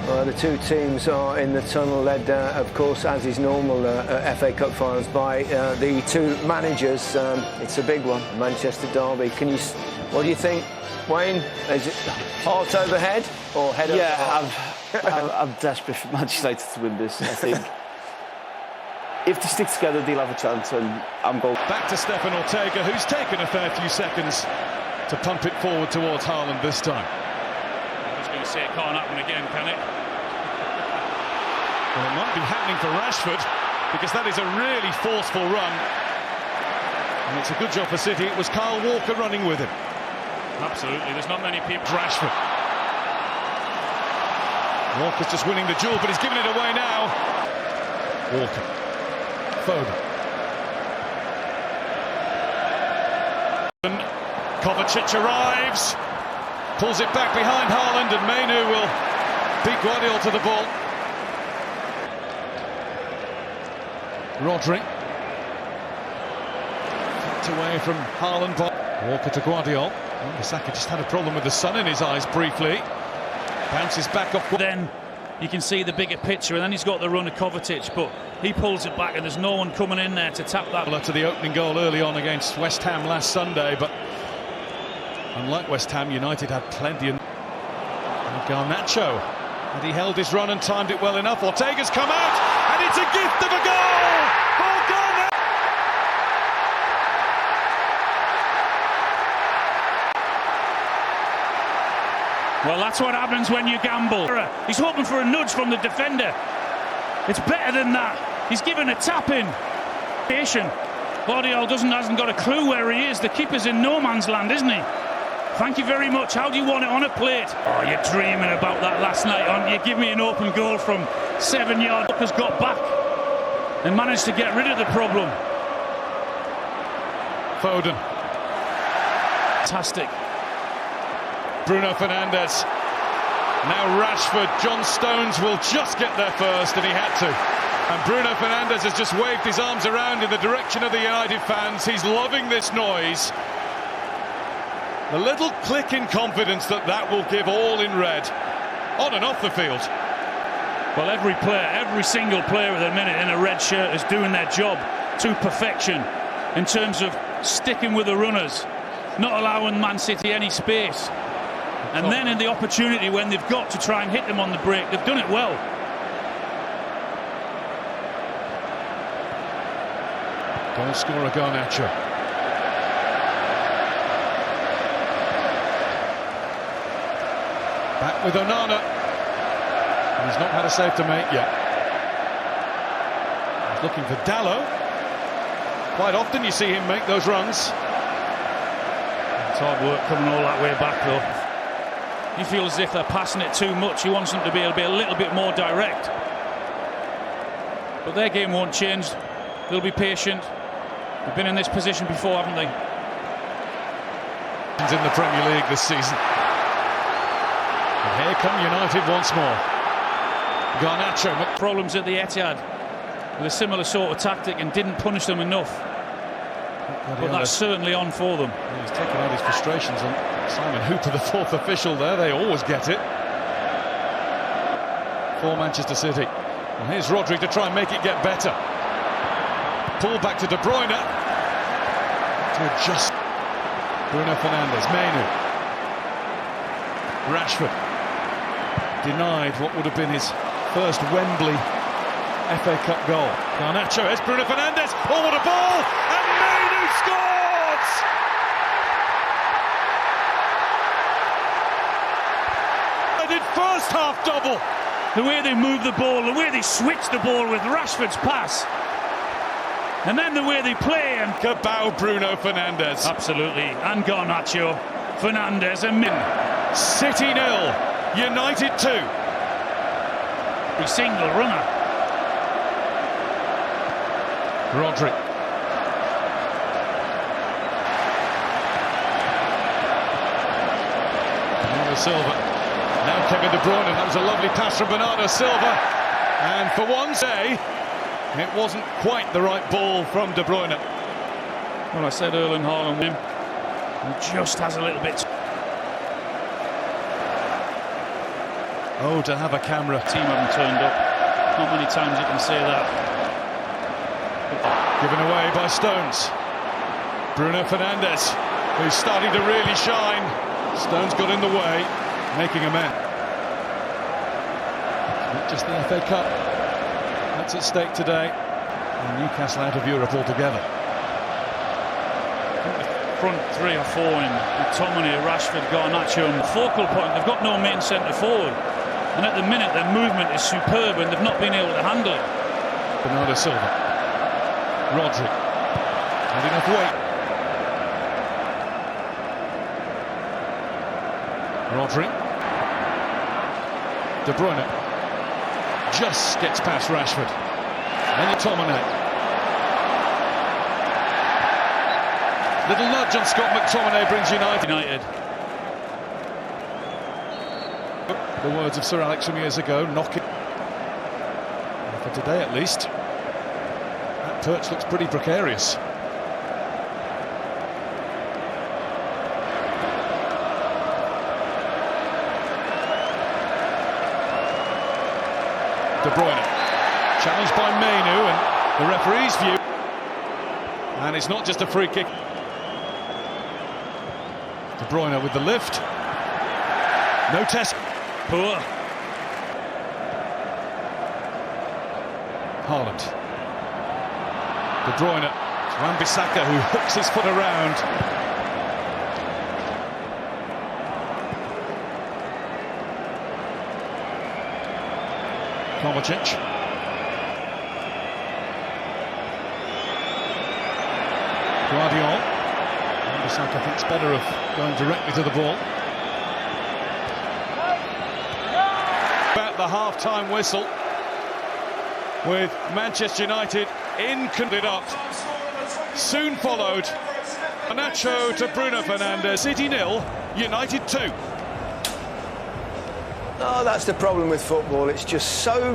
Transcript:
The two teams are in the tunnel, led, of course, as is normal at FA Cup finals, by the two managers. It's a big one, Manchester derby. What do you think, Wayne? Is it heart over head or head over heart? I'm desperate for Manchester United to win this. I think if they stick together, they'll have a chance, and I'm going. Back to Stefan Ortega, who's taken a fair few seconds to pump it forward towards Haaland this time. I was going to say it can't happen again, can it? Well, it might be happening for Rashford, because that is a really forceful run. And it's a good job for City. It was Kyle Walker running with him. Absolutely, there's not many people. Rashford. Walker's just winning the duel, but he's giving it away now. Walker. Foden. Kovacic arrives. Pulls it back behind Haaland, and Mainu will beat Guardiola to the ball. Rodri. Flicked away from Haaland. Walker to Guardiola. Bissaka just had a problem with the sun in his eyes briefly. Bounces back off. Then you can see the bigger picture, and then he's got the run of Kovacic, but he pulls it back and there's no one coming in there to tap that. To the opening goal early on against West Ham last Sunday, but unlike West Ham, United had plenty. And Garnacho, had he held his run and timed it well enough? Ortega's come out, and it's a gift of a goal! Oh, Garnacho! Well, that's what happens when you gamble. He's hoping for a nudge from the defender. It's better than that. He's given a tap in. Patient. Guardiola hasn't got a clue where he is. The keeper's in no man's land, isn't he? Thank you very much. How do you want it on a plate? Oh, you're dreaming about that last night, aren't you? Give me an open goal from 7 yards. Has got back and managed to get rid of the problem. Foden. Fantastic. Bruno Fernandes. Now Rashford. John Stones will just get there first, and he had to. And Bruno Fernandes has just waved his arms around in the direction of the United fans. He's loving this noise. A little click in confidence that will give all in red, on and off the field. Well, every player, every single player at the minute in a red shirt is doing their job to perfection in terms of sticking with the runners, not allowing Man City any space. And then in the opportunity when they've got to try and hit them on the break, they've done it well. Goal scorer Garnacho. Back with Onana. He's not had a save to make yet. He's looking for Dallo. Quite often you see him make those runs. It's hard work coming all that way back though. You feel as if they're passing it too much. He wants them to be able to be a little bit more direct. But their game won't change. They'll be patient. They've been in this position before, haven't they? In the Premier League this season. And here come United once more. Garnacho. Problems at the Etihad with a similar sort of tactic and didn't punish them enough. But that's certainly on for them. Yeah, he's taken out his frustrations on Simon Hooper, the fourth official there. They always get it. For Manchester City. And here's Rodri to try and make it get better. Pull back to De Bruyne. To adjust. Bruno Fernandes. Mainu. Rashford. Denied what would have been his first Wembley FA Cup goal. Garnacho. Here's Bruno Fernandes. Oh, what a ball! And Mainu scores! They did first half double. The way they move the ball, the way they switch the ball with Rashford's pass. And then the way they play. And Cabao Bruno Fernandes. Absolutely. And Garnacho. Fernandes and Min. City 0. United 2. Every single runner. Rodri. Bernardo Silva. Now Kevin De Bruyne. That was a lovely pass from Bernardo Silva. And for once, it wasn't quite the right ball from De Bruyne. Well, I said Erling Haaland win. He just has a little bit. Oh, to have a camera. Team haven't turned up. Not many times you can say that. Given away by Stones. Bruno Fernandes, who's starting to really shine. Stones got in the way, making amends. Not just the FA Cup that's at stake today. And Newcastle out of Europe altogether. Front 3 or 4 in McTominay, Rashford, Garnacho, and the focal point. They've got no main centre forward, and at the minute their movement is superb, and they've not been able to handle it. Bernardo Silva, Rodri, had enough weight. Rodri, De Bruyne just gets past Rashford, and McTominay. Little nudge on Scott McTominay brings United. The words of Sir Alex from years ago, knock it. For today at least. That perch looks pretty precarious. De Bruyne, challenged by Mainu, and the referee's view. And it's not just a free kick. De Bruyne with the lift. No test. Poor. Haaland. De Bruyne. Wan-Bissaka, who hooks his foot around. Kovacic. Guardiola. Wan-Bissaka thinks better of going directly to the ball. About the half-time whistle, with Manchester United it up. Soon followed Garnacho to Bruno Fernandes. City 0, United 2. Oh, that's the problem with football. It's just so